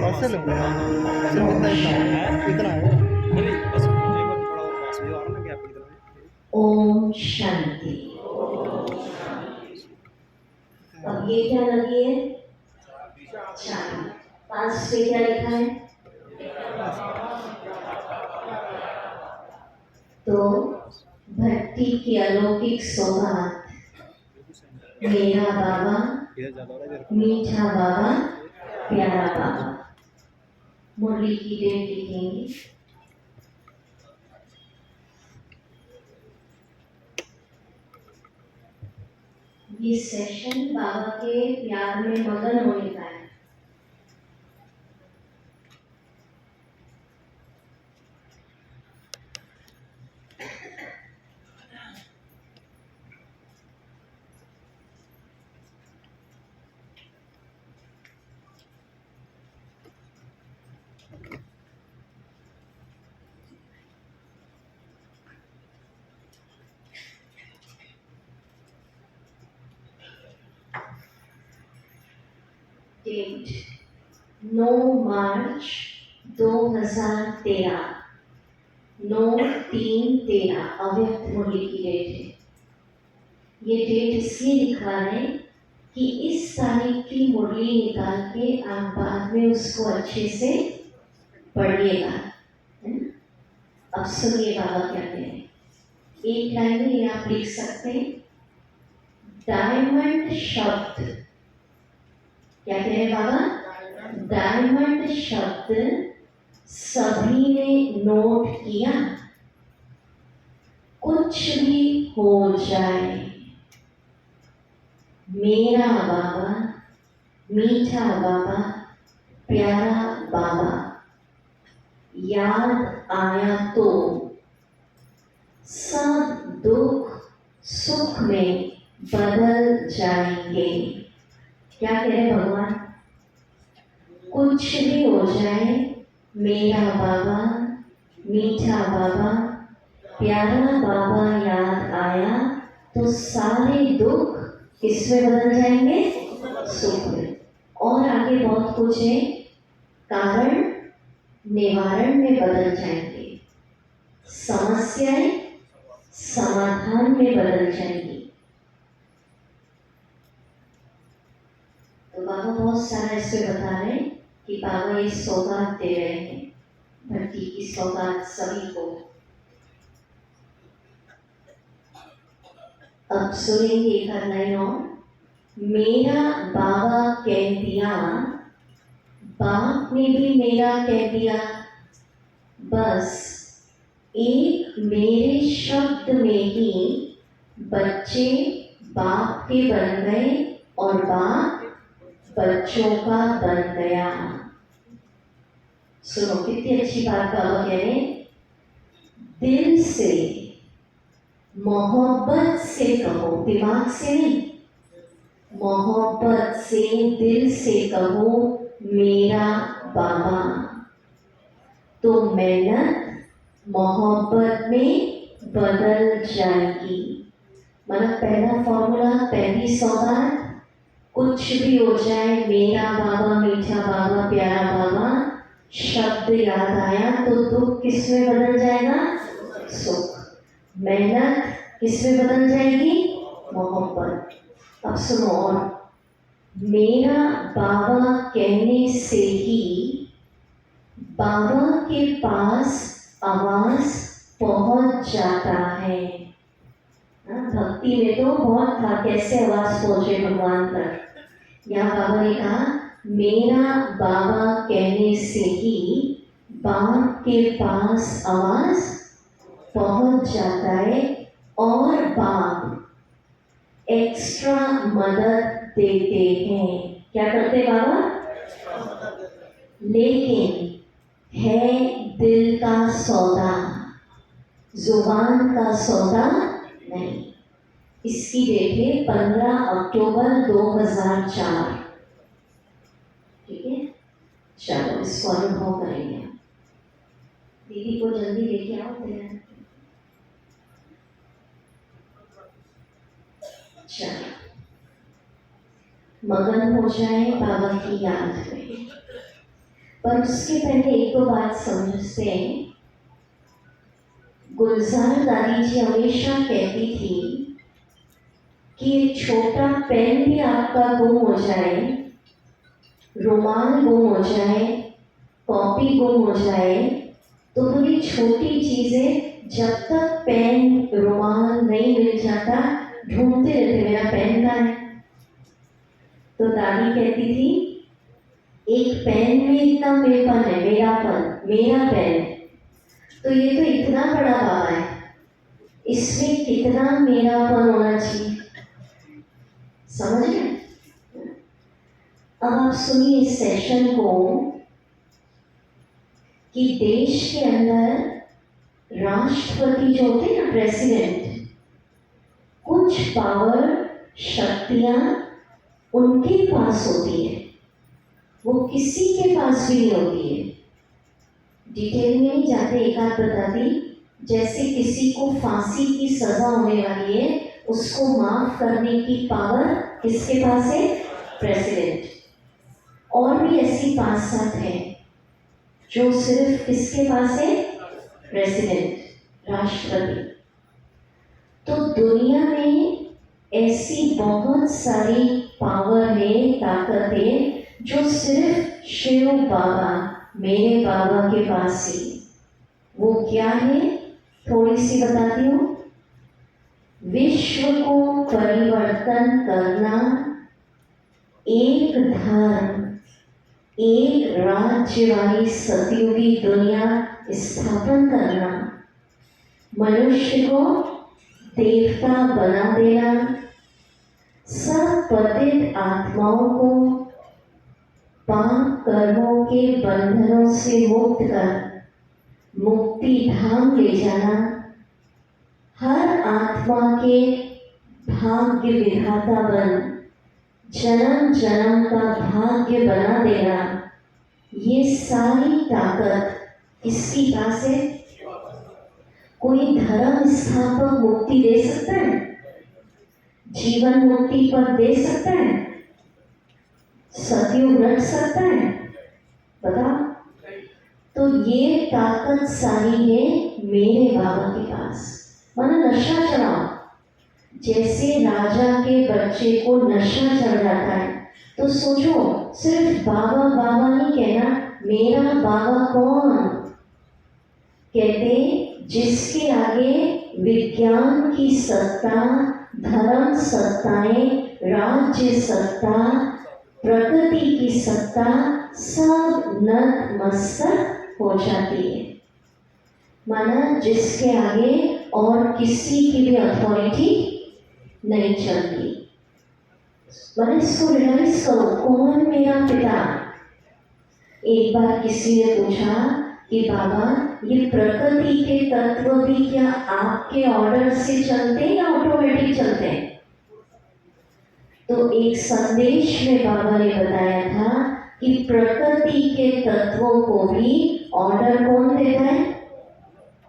ऐसे लूँगा सिर्फ इतना है ओम शांति। अब ये क्या लगी है? चाबी। पास पे क्या लिखा है? तो भक्ति की अलौकिक सौगात, मेरा बाबा, मीठा बाबा, प्यारा बाबा। मुरली की डेट लिखेंगे। ये सेशन बाबा के प्यार में मगन होने का है। डेट 9 मार्च 2013, 9/3/13 अव्यक्त मुरली की डेट है। ये डेट इसलिए लिखा है कि इस तारीख की मुरली निकाल के आप बाद में उसको अच्छे से पढ़िएगा। अब सुनिए बाबा क्या कह रहे हैं। एक लाइन में ये आप लिख सकते हैं, डायमंड शब्द। क्या कह रहे बाबा? डायमंड शब्द सभी ने नोट किया। कुछ भी हो जाए, मेरा बाबा, मीठा बाबा, प्यारा बाबा याद आया तो सब दुख सुख में बदल जाएंगे। क्या कह रहे भगवान? कुछ भी हो जाए, मेरा बाबा, मीठा बाबा, प्यारा बाबा याद आया तो सारे दुख किसमें बदल जाएंगे? सुख में। और आगे बहुत कुछ है, कारण निवारण में बदल जाएंगे, समस्याएं समाधान में बदल जाएंगी। तो बाबा बहुत सारा इसमें बता रहे हैं कि बाबा ये सौगात दे रहे हैं, भक्ति की सौगात सभी को। अब सुनेंगे एक लाइन और। मेरा बाबा कह दिया, बाप ने भी मेरा कह दिया, बस एक मेरे शब्द में ही बच्चे बाप के बन गए और बाप बच्चों का बन गया। सुनो कितनी अच्छी बात बाबा कह रहे हैं। दिल से मोहब्बत से कहो, दिमाग से नहीं, मोहब्बत से दिल से कहो मेरा बाबा, तो मेहनत मोहब्बत में बदल जाएगी। मतलब पहला फॉर्मूला, पहली सौगात, कुछ भी हो जाए, मेरा बाबा, मीठा बाबा, प्यारा बाबा शब्द याद आया तो दुख किस में बदल जाएगा? सुख। मेहनत किस में बदल जाएगी? मोहब्बत। अब सुनो और, मेरा बाबा कहने से ही बाबा के पास आवाज पहुंच जाता है। भक्ति में तो बहुत था कैसे आवाज पहुंचे भगवान तक। यहाँ बाबा ने कहा मेरा बाबा कहने से ही बाप के पास आवाज पहुंच जाता है और बाप एक्स्ट्रा मदद देते हैं। क्या करते बाबा? लेकिन है दिल का सौदा। जुबान का सौदा नहीं। इसकी डेट है 15 अक्टूबर 2004। ठीक है, चलो इसको अनुभव करेंगे। दीदी को जल्दी लेके आओ तैयार। चलो मगन हो जाए बाबा की याद में। पर उसके पहले एक दो बात समझते हैं। गुलजार दादी जी हमेशा कहती थी कि एक छोटा पेन भी आपका गुम हो जाए, रुमाल गुम हो जाए, कॉपी गुम हो जाए, तो बड़ी छोटी चीजें जब तक पेन रुमाल नहीं मिल जाता ढूंढते रहते, मेरा पेन कहाँ है। तो दादी कहती थी एक पेन में इतना मेरापन है, मेरापन, मेरा पेन, तो ये तो इतना बड़ा बाबा है, इसमें कितना मेरापन होना चाहिए। समझ गए? अब आप सुनिए इस सेशन को कि देश के अंदर राष्ट्रपति जो होते हैं ना, प्रेसिडेंट, कुछ पावर शक्तियां उनके पास होती है, वो किसी के पास भी नहीं होती है। डिटेल में नहीं जाते, एक आध बता दी। जैसे किसी को फांसी की सजा होने वाली है, उसको माफ करने की पावर किसके पास है? प्रेसिडेंट। और भी ऐसी 5-7 है जो सिर्फ किसके पास है? प्रेसिडेंट, राष्ट्रपति। तो दुनिया में ऐसी बहुत सारी पावर है, ताकत है, जो सिर्फ शिव बाबा, मेरे बाबा के पास ही। वो क्या है? थोड़ी सी बताती हूँ। विश्व को परिवर्तन करना, एक धर्म, एक राज्य वाली सतयुगी दुनिया स्थापन करना, मनुष्य को देवता बना देना, सब पतित आत्माओं को पाप कर्मों के बंधनों से मुक्त कर मुक्ति धाम ले जाना, हर आत्मा के भाग्य विधाता बन जन्म जन्म का भाग्य बना देना, ये सारी ताकत किसकी पास है? कोई धर्म स्थापक मुक्ति दे सकता है? जीवन मुक्ति पर दे सकता है? सतयुग रख सकता है? बताओ। तो ये ताकत सारी है मेरे बाबा के पास। माना नशा चढ़ाओ, जैसे राजा के बच्चे को नशा चढ़ जाता है, तो सोचो सिर्फ बाबा बाबा नहीं कहना, मेरा बाबा कौन? कहते जिसके आगे विज्ञान की सत्ता, धर्म सत्ताएं, राज्य सत्ता, प्रकृति की सत्ता सब नतमस्तक हो जाती है। माना जिसके आगे और किसी की भी अथॉरिटी नहीं चलती। माना इसको रियलाइज करो, कौन मेरा पिता? एक बार किसी ने पूछा कि बाबा ये प्रकृति के तत्व भी क्या आपके ऑर्डर से चलते हैं या ऑटोमेटिक चलते हैं? तो एक संदेश में बाबा ने बताया था कि प्रकृति के तत्वों को भी ऑर्डर कौन देता है?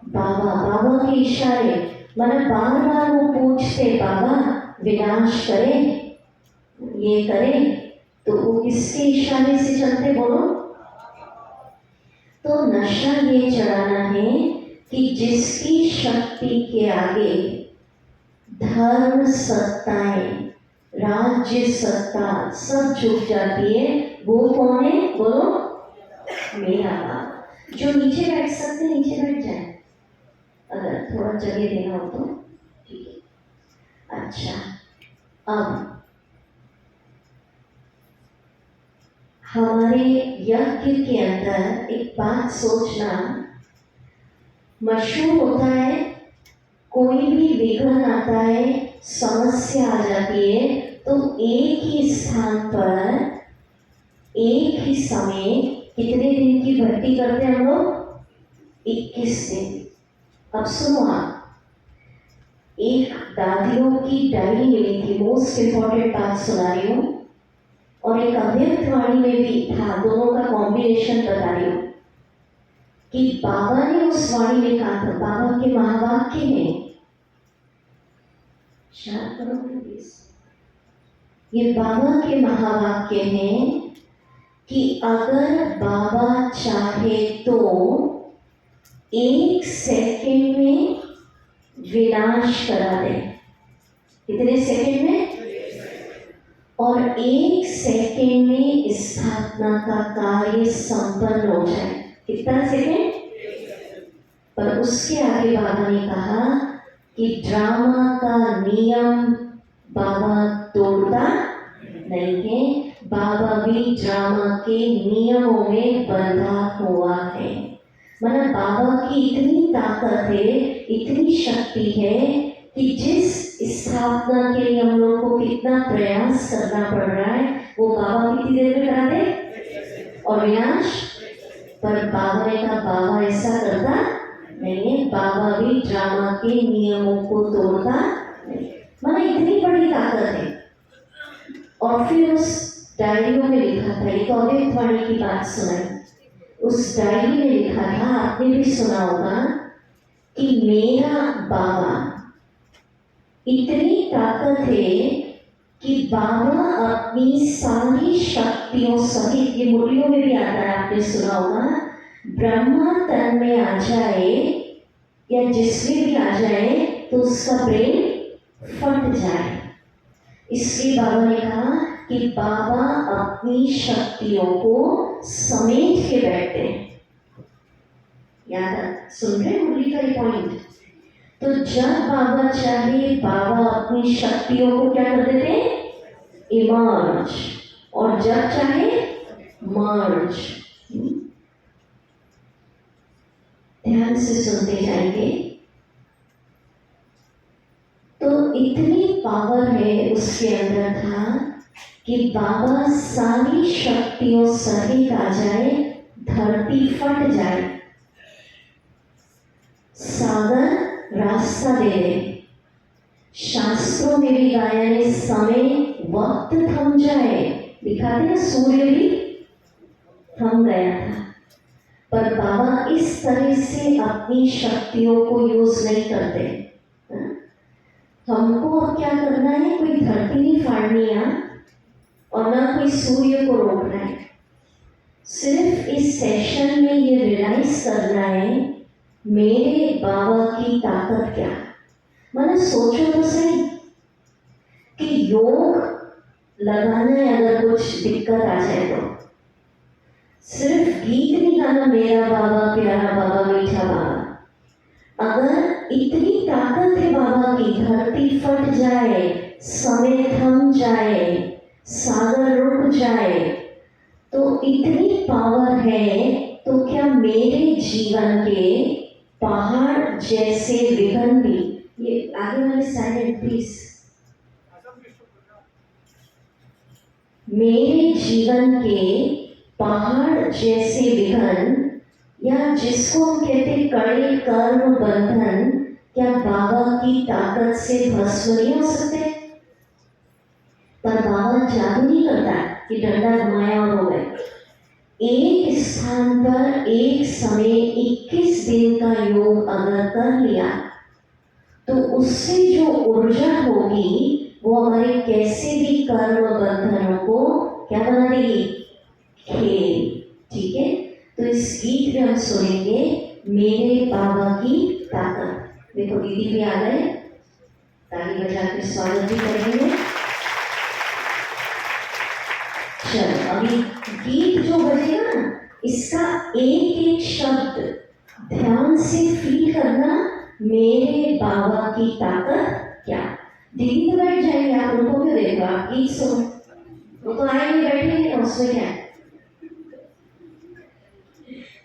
बाबा। बाबा के इशारे। माना बार बार वो पूछते बाबा विनाश करें, ये करें, तो वो किसके इशारे से चलते? बोलो। तो नशा ये चढ़ाना है कि जिसकी शक्ति के आगे धर्म सत्ताएं, राज्य सत्ता सब झुक जाती है, वो कौन है? बोलो। मेरा बाबा। जो नीचे बैठ सकते नीचे बैठ जाए, अगर थोड़ा जगह देना हो तो। ठीक है, अच्छा। अब हमारे यज्ञ के अंदर एक बात सोचना, मशहूर होता है, कोई भी विघ्न आता है, समस्या आ जाती है, तो एक ही स्थान पर एक ही समय कितने दिन की भर्ती करते हैं हम लोग? 21 दिन। अब सुनो आप, एक दादियों की डायरी मिली थी, मोस्ट इम्पोर्टेंट बात सुना रही हूँ, और एक अव्यक्त वाणी में भी था, दोनों का कॉम्बिनेशन बता रही हूँ कि बाबा ने उस वाणी में कहा था, बाबा के महावाक्य में, शायद करोगे प्लीज, ये बाबा के महावाक्य हैं कि अगर बाबा चाहे तो 1 सेकंड में विनाश करा दे। कितने सेकंड में? और 1 सेकंड में स्थापना का कार्य संपन्न हो जाए। कितना सेकंड? पर उसके आगे बाबा ने कहा कि ड्रामा का नियम बाबा तोड़ता नहीं है, बाबा भी ड्रामा के नियमों में बंधा हुआ है। मतलब बाबा की इतनी ताकत है, इतनी शक्ति है कि जिस स्थापना के लिए हम लोग को कितना प्रयास करना पड़ रहा है, वो बाबा कितनी देर में करा दे। और विनाश, पर बाबा ने कहा बाबा ऐसा करता नहीं है, बाबा भी ड्रामा के नियमों को तोड़ता नहीं। मतलब इतनी बड़ी ताकत है। और फिर उस डायरियों में लिखा था, एक अव्यक्त वाणी की बात सुनाई, उस डायरी में लिखा था, आपने भी सुना होगा कि मेरा बाबा, इतनी ताकत है कि बाबा अपनी सारी शक्तियों सहित, ये मुरलियों में भी आता है, आपने सुना होगा, ब्रह्मा तन में आ जाए या जिसमें भी आ जाए तो उसका ब्रेन फट जाए। इसलिए बाबा ने कहा कि बाबा अपनी शक्तियों को समेट के बैठते हैं। याद सुन रहे मुरली का पॉइंट? तो जब बाबा चाहे, बाबा अपनी शक्तियों को क्या कर देते हैं? इमर्ज, और जब चाहे मर्ज। ध्यान से सुनते जाएंगे। तो इतनी पावर है उसके अंदर था कि बाबा सारी शक्तियों सहित आ जाए, धरती फट जाए, सागर रास्ता दे दे। शास्त्रों में भी गाया है, समय वक्त थम जाए, दिखाते ना, सूर्य भी थम गया था, पर बाबा इस तरह से अपनी शक्तियों को यूज नहीं करते। हमको अब क्या करना है? कोई धरती नहीं फाड़नी है और ना कोई सूर्य को रोकना है। सिर्फ इस सेशन में ये रियलाइज करना है, मेरे बाबा की ताकत क्या। मतलब सोचो तो सही कि योग लगाना है, अगर कुछ दिक्कत आ जाए तो सिर्फ गीत नहीं गाना, मेरा बाबा प्यारा बाबा मीठा बाबा। अगर इतनी ताकत है बाबा की, धरती फट जाए, समय थम जाए, सागर रुक जाए, तो इतनी पावर है, तो क्या मेरे जीवन के पहाड़ जैसे विघ्न भी, ये आगे वाले साइलेंट प्लीज, मेरे जीवन के पहाड़ जैसे विघ्न, या जिसको हम कहते कड़े कर्म बंधन, क्या बाबा की ताकत से भस्म नहीं हो सकते? पर बाबा जादू नहीं करता कि डंडा घुमाया और हो गए। एक स्थान पर एक समय 21 दिन का योग अगर कर लिया, तो उससे जो ऊर्जा होगी वो हमारे कैसे भी कर्म बंधनों को क्या बना देगी? खेल। ठीक है, तो इस गीत में हम सुनेंगे मेरे बाबा की ताकत। देखो दीदी भी आ गए, ताली बजा के स्वागत भी करेंगे। चलो अभी गीत जो बजेगा ना, इसका एक एक शब्द ध्यान से फील करना, मेरे बाबा की ताकत क्या। दीदी तो बैठ जाएंगे, आप उनको क्यों देख रहे हो? आप गीत सुनो, वो तो आएंगे बैठेंगे, उसमें क्या है।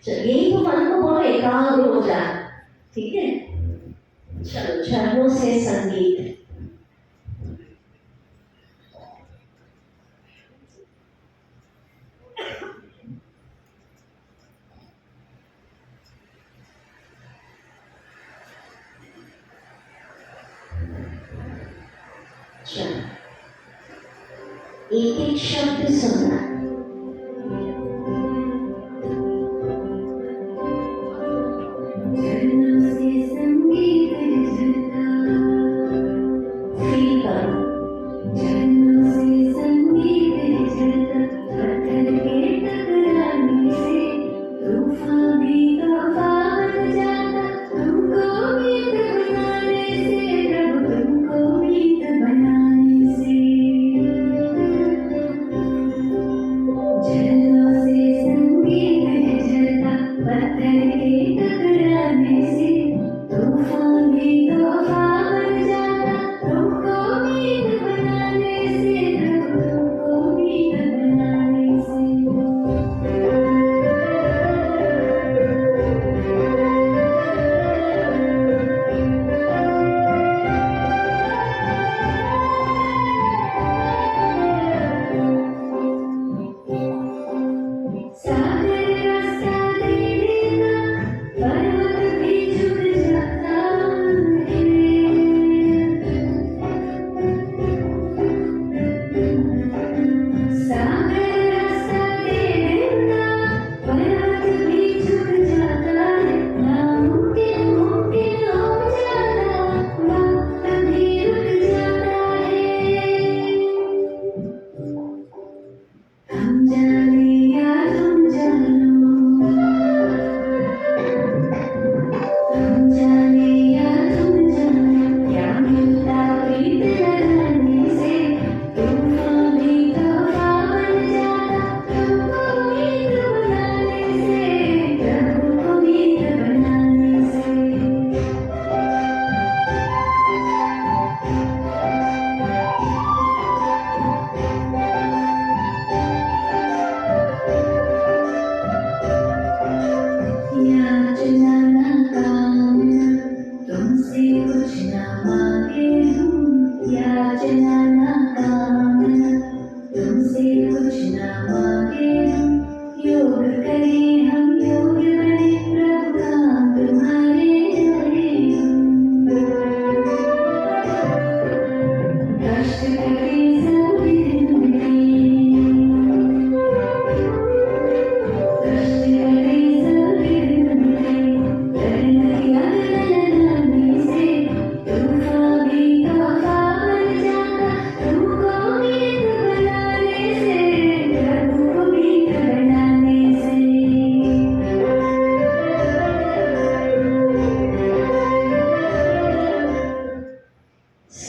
यही तो मन को बोलो एकाग्र हो जाए। ठीक है, चलो झरनों से संगीत। चलो एक एक शब्द सुनना। फील करो।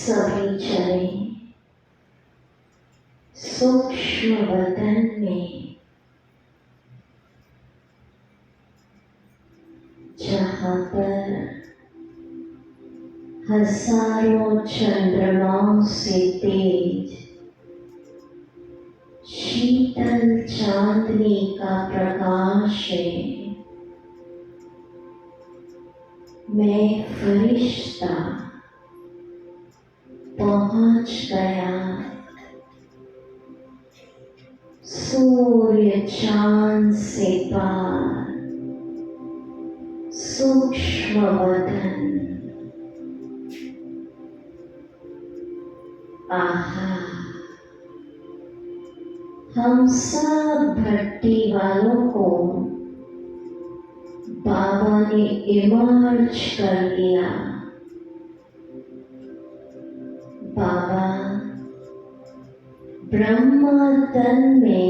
सभी चले सूक्ष्म वतन में, जहाँ पर हजारों चंद्रमाओं से तेज शीतल चांदनी का प्रकाश है। मैं फरिश्ता पहुंच गया सूर्य चांद से पार सूक्ष्म वतन। आहा, हम सब भट्टी वालों को बाबा ने इमर्ज कर लिया। बाबा ब्रह्मा तन में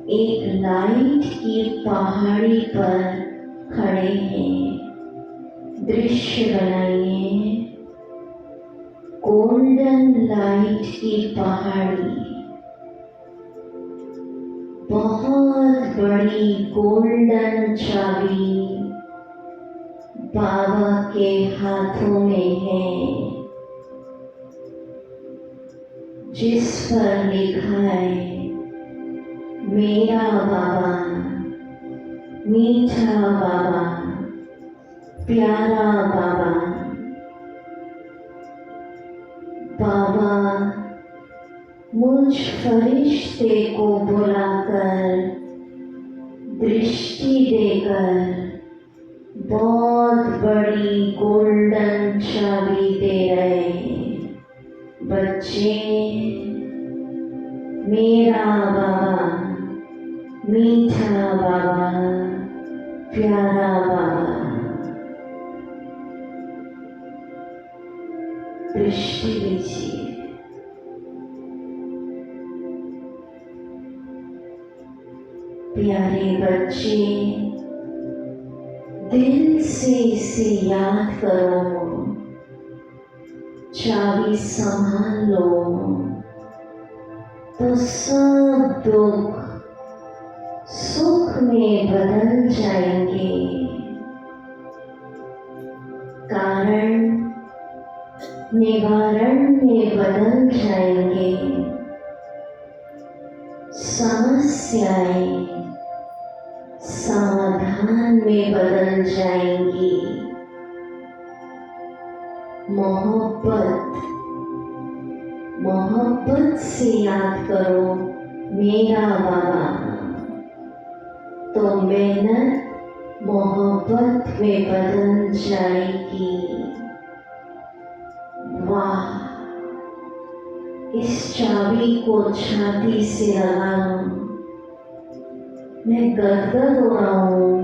एक लाइट की पहाड़ी पर खड़े हैं। दृश्य बनाइए, गोल्डन लाइट की पहाड़ी, बहुत बड़ी गोल्डन चाबी बाबा के हाथों में है, जिस पर लिखा है मेरा बाबा, मीठा बाबा, प्यारा बाबा। बाबा मुझ फरिश्ते को बुलाकर दृष्टि देकर बहुत बहुत बड़ी गोल्डन चाबी दे रहे बच्चे। मेरा बाबा, मीठा बाबा, प्यारा बाबा, दृष्टि दीजिए। प्यारे बच्चे, दिल से इसे याद करो, चाबी संभाल लो तो सब दुख सुख में बदल जाएंगे। कारण निवारण में बदल जाएंगे। समस्याएं समाधान में बदल जाएंगी। मोहब्बत मोहब्बत से याद करो मेरा बाबा, तो मेहनत मोहब्बत में बदल जाएगी। वाह, इस चाबी को छाती से लगाऊं, मैं गदगद हो रहा हूँ।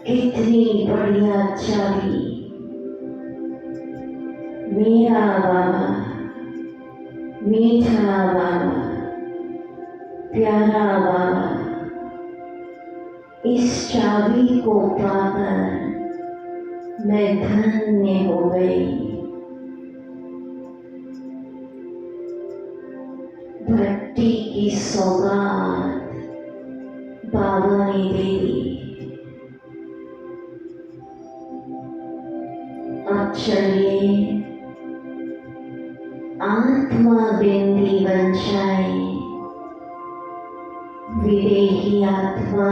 कितनी बढ़िया चाबी। मेरा बाबा, मीठा बाबा, प्यारा बाबा, इस चाबी को पाकर मैं धन्य हो गई। भट्टी की सौगात बाबा ने दे दी। अब चलिए आत्मा बिंदी बन जाए। विदेही आत्मा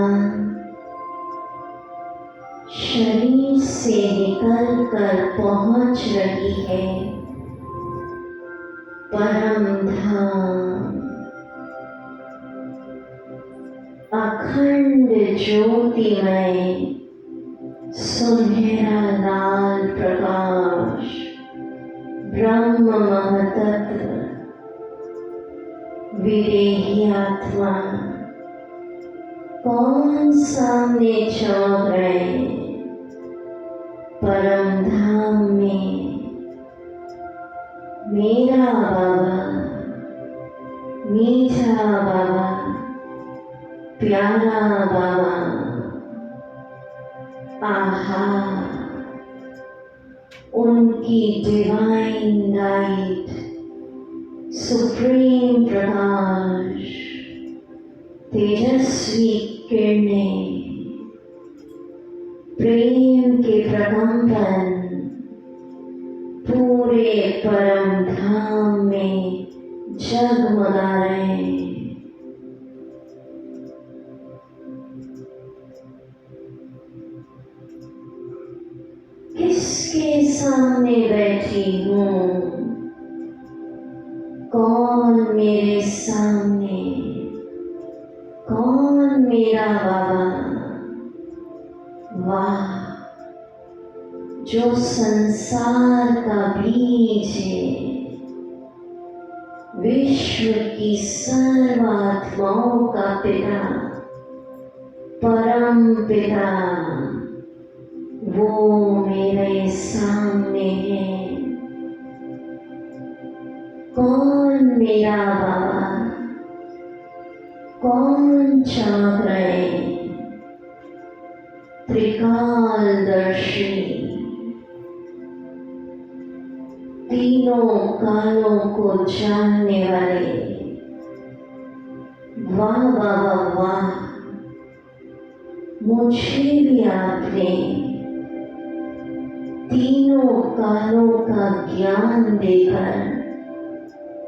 शरीर से निकल कर पहुंच रही है परम धाम। अखंड ज्योतिमय सुनहरा लाल प्रकाश ब्रह्म महतत्व। विदेही आत्मा कौन सामने चौंक रहे परम धाम में। मेरा बाबा, मीठा बाबा, प्यारा बाबा। आहा, उनकी डिवाइन लाइट, सुप्रीम प्रकाश, तेजस्वी किरणें, प्रेम के प्रकंपन पूरे परम धाम में जगमगा रहे हैं। किसके सामने बैठी हूँ? कौन मेरे सामने? कौन मेरा बाबा? वाह, जो संसार का बीज है, विश्व की सर्वात्माओं का पिता, परम पिता, वो मेरे सामने है। कौन मेरा बाबा? कौन चाह रहे? त्रिकालदर्शी, तीनों कालों को जानने वाले। वाह बाबा वाह, मुझे भी आपने तीनों कालों का ज्ञान देकर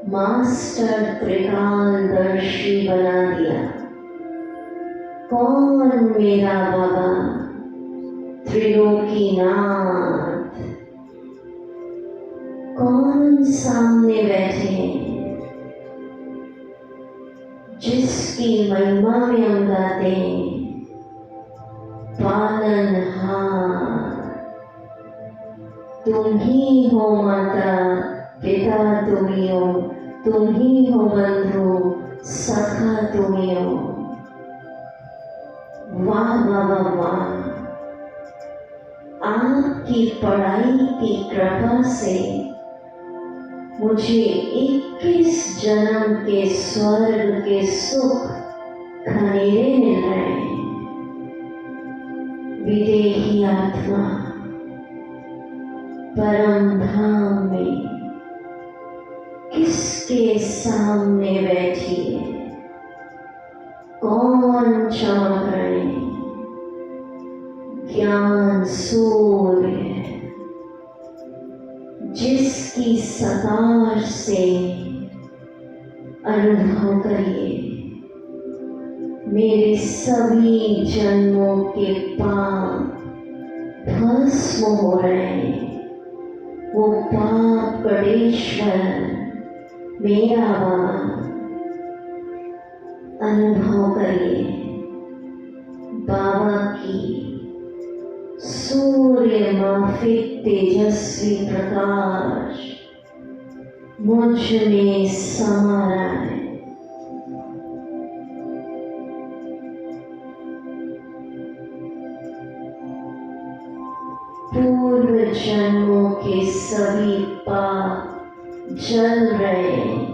मास्टर त्रिकालदर्शी बना दिया। कौन मेरा बाबा? त्रिलोकीनाथ। कौन सामने बैठे हैं? जिसकी महिमा में हम गाते हैं, पालनहार, तुम ही हो माता पिता, तुम ही हो, तुम ही हो बंधु सखा, तुम ही हो। वाह बाबा वाह, आपकी पढ़ाई की कृपा से मुझे 21 जन्म के स्वर्ग के सुख खनेरे मिल रहे हैं। विदेही आत्मा परम धाम में किसके सामने बैठी है? कौन चमक रहे हैं? ज्ञान सूर्य, जिसकी सकार से अनुभव करिए मेरे सभी जन्मों के पाप भस्म हो रहे हैं। वो पाप कड़ेश्वर मेरा बाबा, अनुभव करिए बाबा की सूर्य माफिक तेजस्वी प्रकाश मुझ में समा रहा है। पूर्व जन्मों के सभी पाप जल रहे हैं।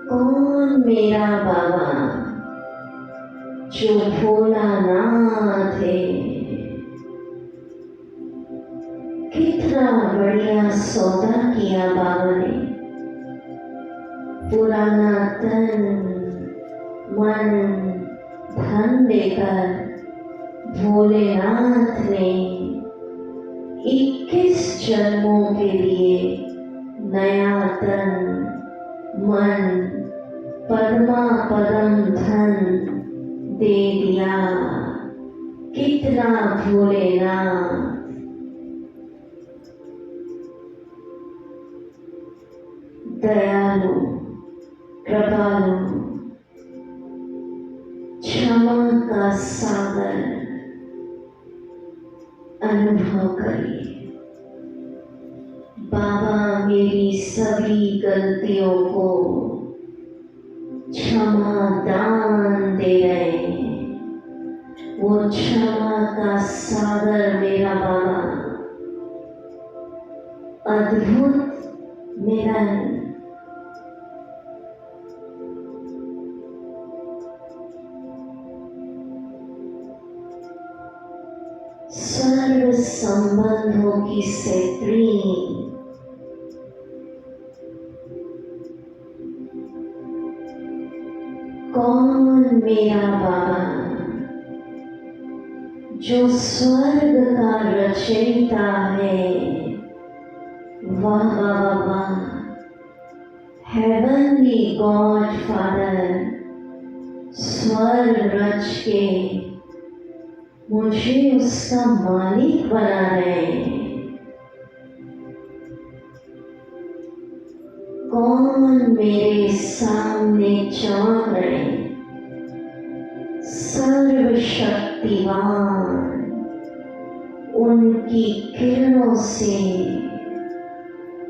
कौन मेरा बाबा जो भोलानाथ है? कितना बढ़िया सौदा किया बाबा ने। पुराना तन मन धन देकर भोलेनाथ ने 21 जन्मों के लिए नया तन मन पद्मा पदम धन दे दिया। कितना भोलेनाथ, दयालु, कृपालु, क्षमा का सागर अनुभव करिए। बाबा मेरी सभी गलतियों को क्षमा दान दे रहे हैं। वो क्षमा का सागर मेरा बाबा अद्भुत मिलन, सर्व संबंधों की सेट्रिंग, कौन मेरा बाबा जो स्वर्ग का रचयिता है? वाह बाबा वाह, हेवनली गॉड फादर, स्वर्ग रच के मुझे उसका मालिक बना रहे हैं। कौन मेरे सामने चमक रहे हैं? सर्वशक्तिवान, उनकी किरणों से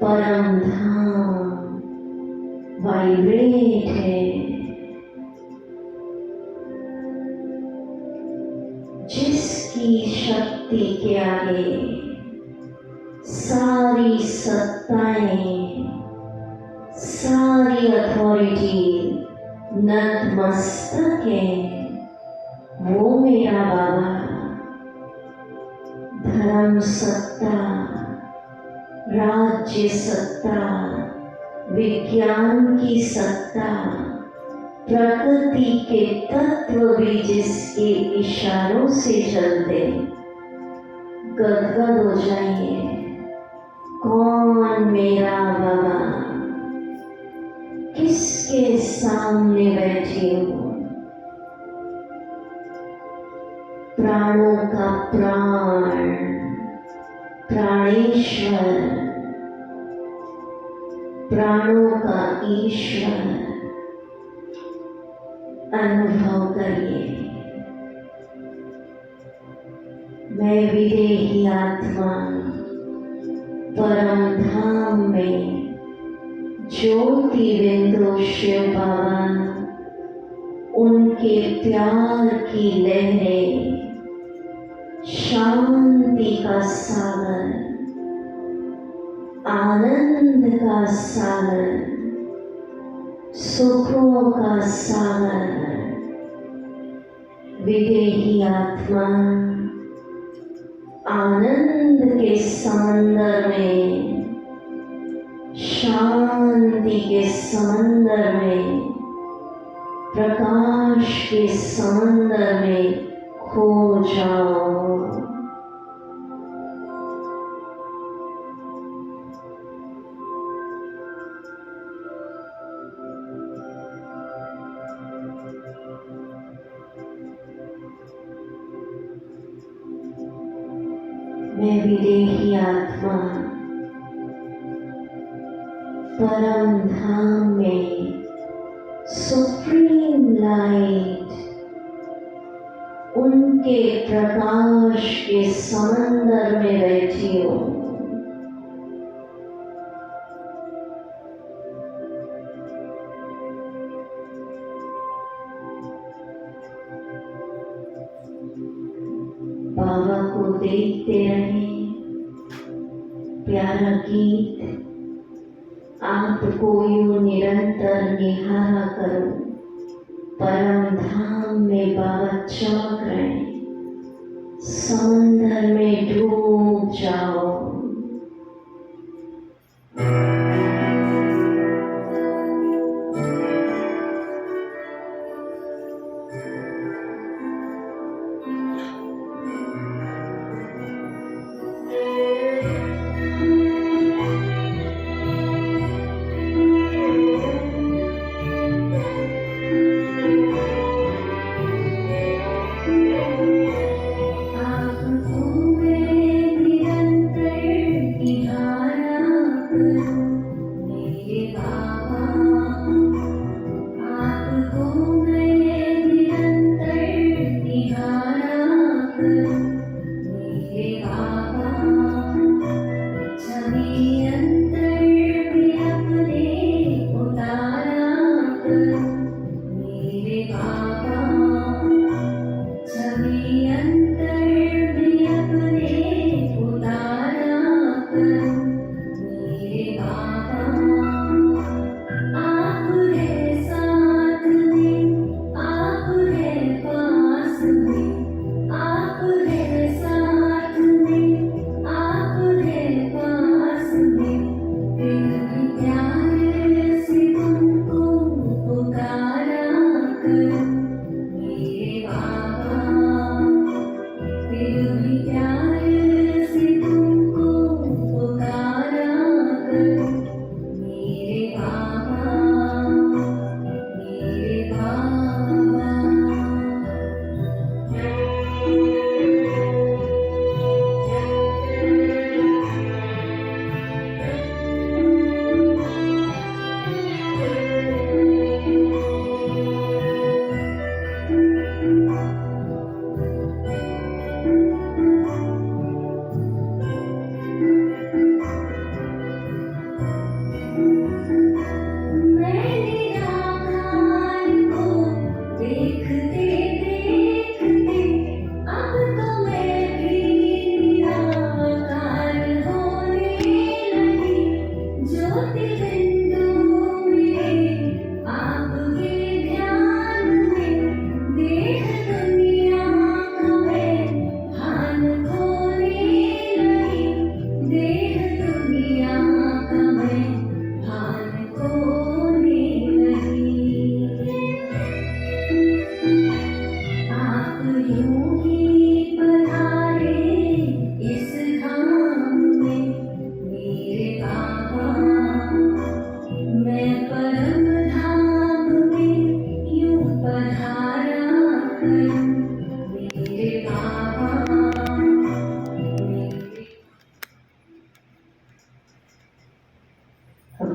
परम धाम वाइब्रेट है। जिसकी शक्ति के आगे सारी सत्ताएं, सारी अथॉरिटी नतमस्तक है, वो मेरा बाबा। धर्म सत्ता, राज्य सत्ता, विज्ञान की सत्ता, प्रकृति के तत्व भी जिसके इशारों से चलते गदगद हो जाइए। कौन मेरा बाबा, किसके सामने बैठी हूँ? प्राणों का प्राण, प्राणेश्वर, प्राणों का ईश्वर अनुभव करिए। मैं विदेही आत्मा परम धाम में ज्योति बिंदु शिव बाबा उनके प्यार की लहरें, शांति का सागर, आनंद का सागर, सुखों का सागर, विदेही आत्मा आनंद के समंदर में, शांति के समंदर में, प्रकाश के समंदर में खो जाओ। मैं विदेही आत्मा परम धाम में सुप्रीम लाइट उनके प्रकाश के समंदर में बैठी हूँ। बाबा को देखते रहे, प्यारा गीत आपको यूं निरंतर निहारा करो। परम धाम में बाबा चमक रहे, समंदर में डूब जाओ।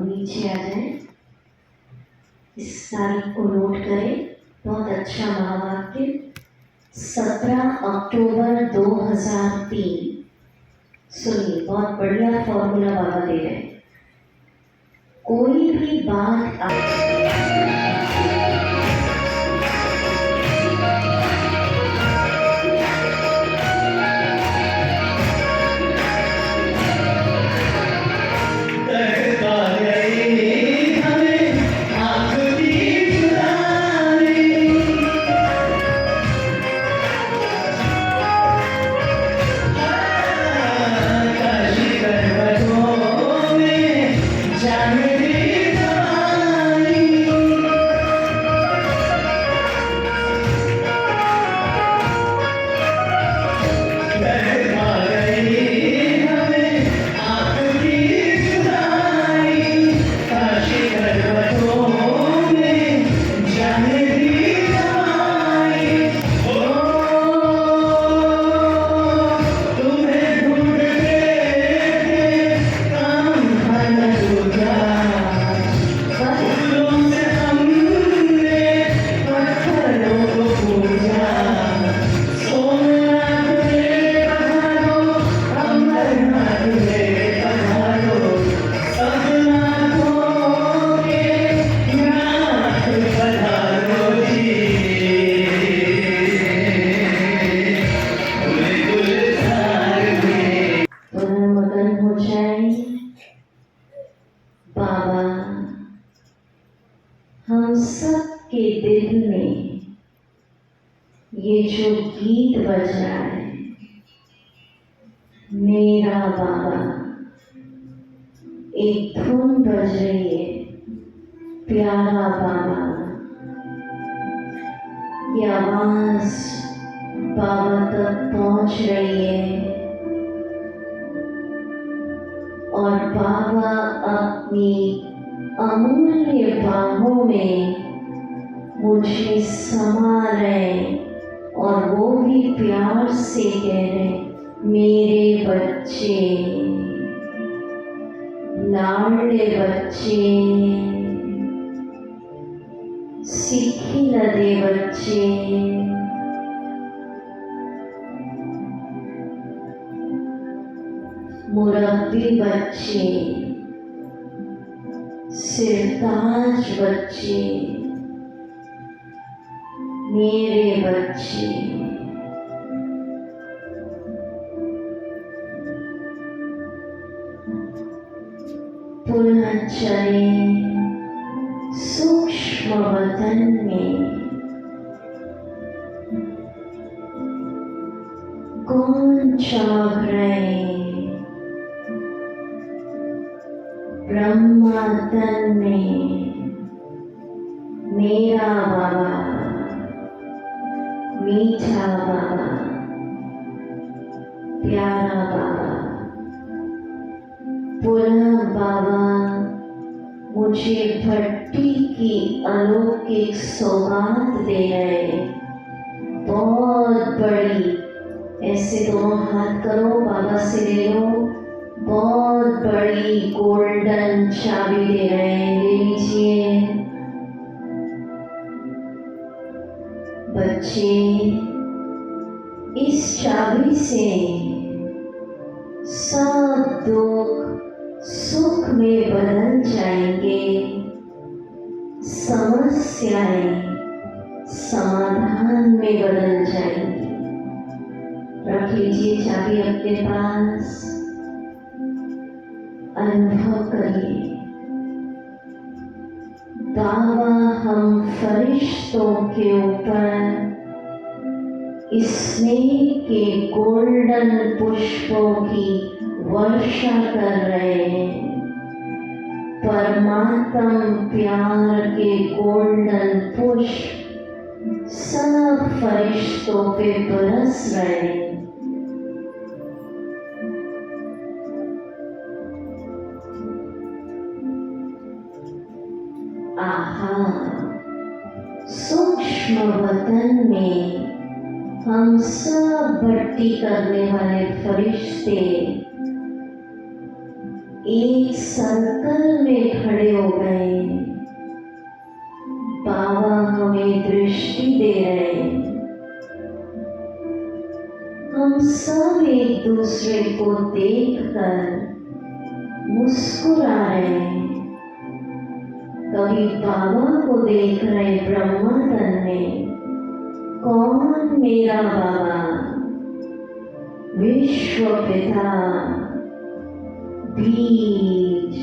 नीचे आ जाए, इस तारीख को नोट करें। बहुत अच्छा महावाक्य। 17 अक्टूबर 2003। सुनिए, बहुत बढ़िया फॉर्मूला बाबा दे रहे हैं। कोई भी बात मगन हो जाए। बाबा हम सब के दिल में ये जो गीत बज रहा है, मेरा बाबा, एक धुन बज रही है, प्यारा बाबा। ये आवाज बाबा तक पहुंच रही है और बाबा अपनी अमूल्य बाहों में मुझे समा रहे और वो भी प्यार से कह रहे, मेरे बच्चे, लाडले बच्चे, सीखी लदे बच्चे, मुरब्बी बच्चे, सिरताज बच्चे, मेरे बच्चे। पुनः चले सूक्ष्म वतन में, कौन चमक रहे, ब्रह्मा तन में, मेरा बाबा, मीठा बाबा, प्यारा बाबा। पुनः बाबा मुझे भट्टी की अलौकिक सौगात दे रहे, बहुत बड़ी। ऐसे दोनों हाथ करो, बाबा से ले लो, बहुत बड़ी गोल्डन चाबी दे रहे हैं, ले लीजिए। बच्चे, इस चाबी से सब दुख सुख में बदल जाएंगे, समस्याएं समाधान में बदल जाएंगी। रख लीजिए चाबी अपने पास, अनुभव करिए। बाबा हम फरिश्तों के ऊपर स्नेह के गोल्डन पुष्पों की वर्षा कर रहे हैं, परमात्म प्यार के गोल्डन पुष्प सब फरिश्तों पे बरस रहे हैं। आहा, सूक्ष्म वतन में हम सब भट्टी करने वाले फरिश्ते एक सर्कल में खड़े हो गए। बाबा हमें दृष्टि दे रहे हैं, सब एक दूसरे को देखकर मुस्कुरा रहे हैं। कभी बाबा को देख रहे ब्रह्मा तन में, कौन मेरा बाबा? विश्व पिता, बीज,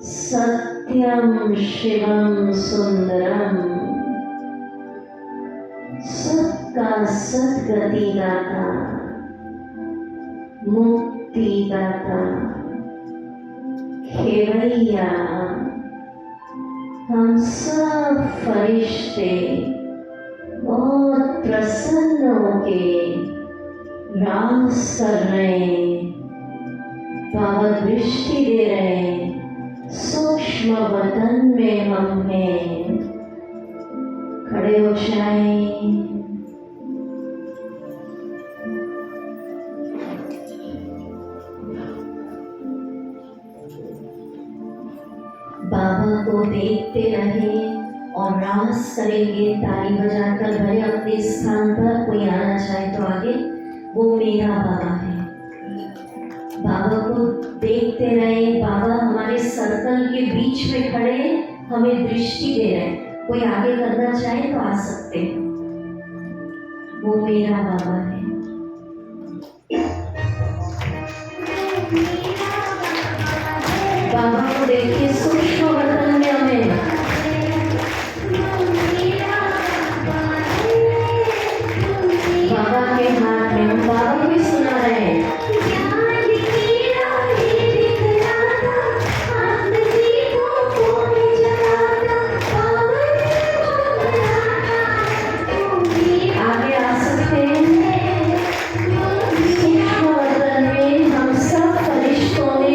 सत्यम शिवम सुंदरम, सबका सद्गति दाता, मुक्ति दाता, खेवैया। हम सब फरिश्ते बहुत प्रसन्न होके रास कर रहे हैं, बाबा दृष्टि दे रहे हैं। सूक्ष्म वतन में हम हैं। खड़े हो जाए। बाबा को देखते रहे और रास करेंगे ताली बजाकर। भले अपने स्थान पर कोई आना चाहे तो आगे। वो मेरा बाबा है। बाबा को देखते रहे। बाबा हमारे सर्कल के बीच में खड़े हमें दृष्टि दे रहे हैं। कोई आगे करना चाहे तो आ सकते हैं। वो मेरा बाबा है। बाबा को देखिए सूक्ष्म वतन में हमें। बाबा के हाथ में हम बाबा को ही सुना रहे हैं। आगे आ सकते हैं। सूक्ष्म वतन में हम सब फरिश्तों ने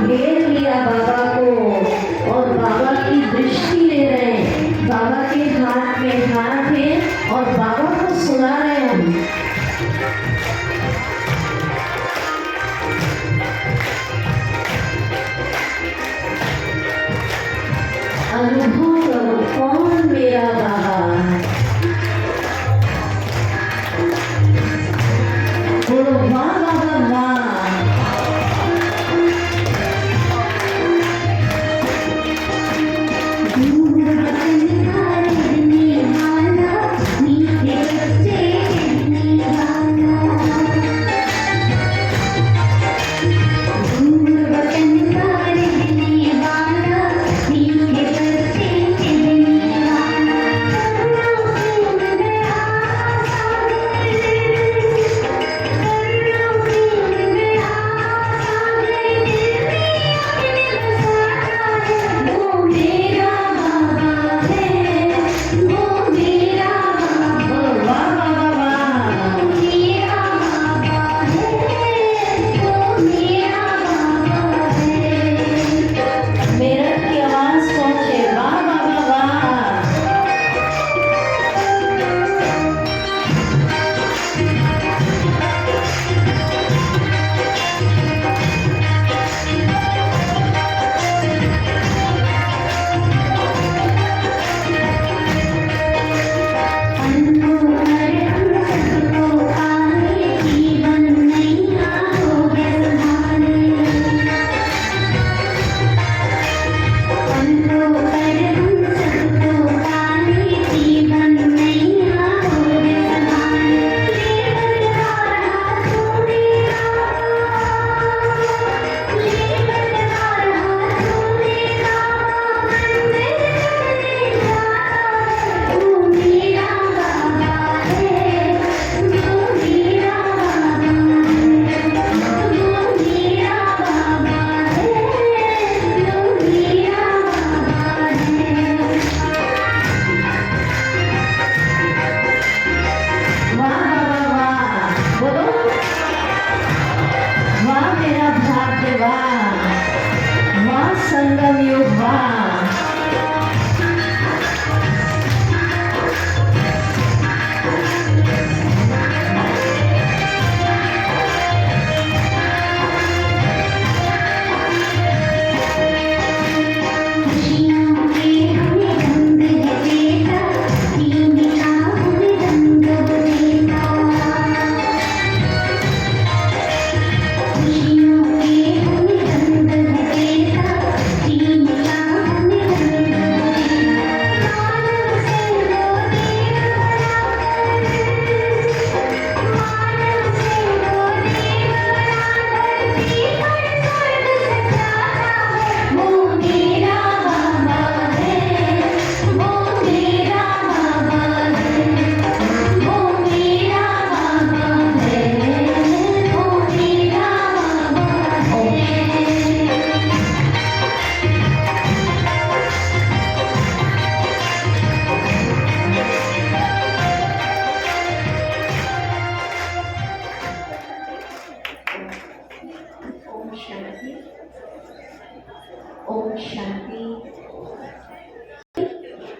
घेर लिया बाबा को।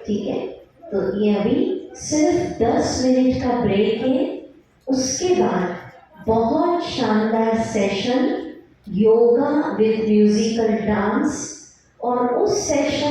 ठीक है, तो ये अभी सिर्फ 10 मिनट का ब्रेक है। उसके बाद बहुत शानदार session yoga with musical dance, और उस सेशन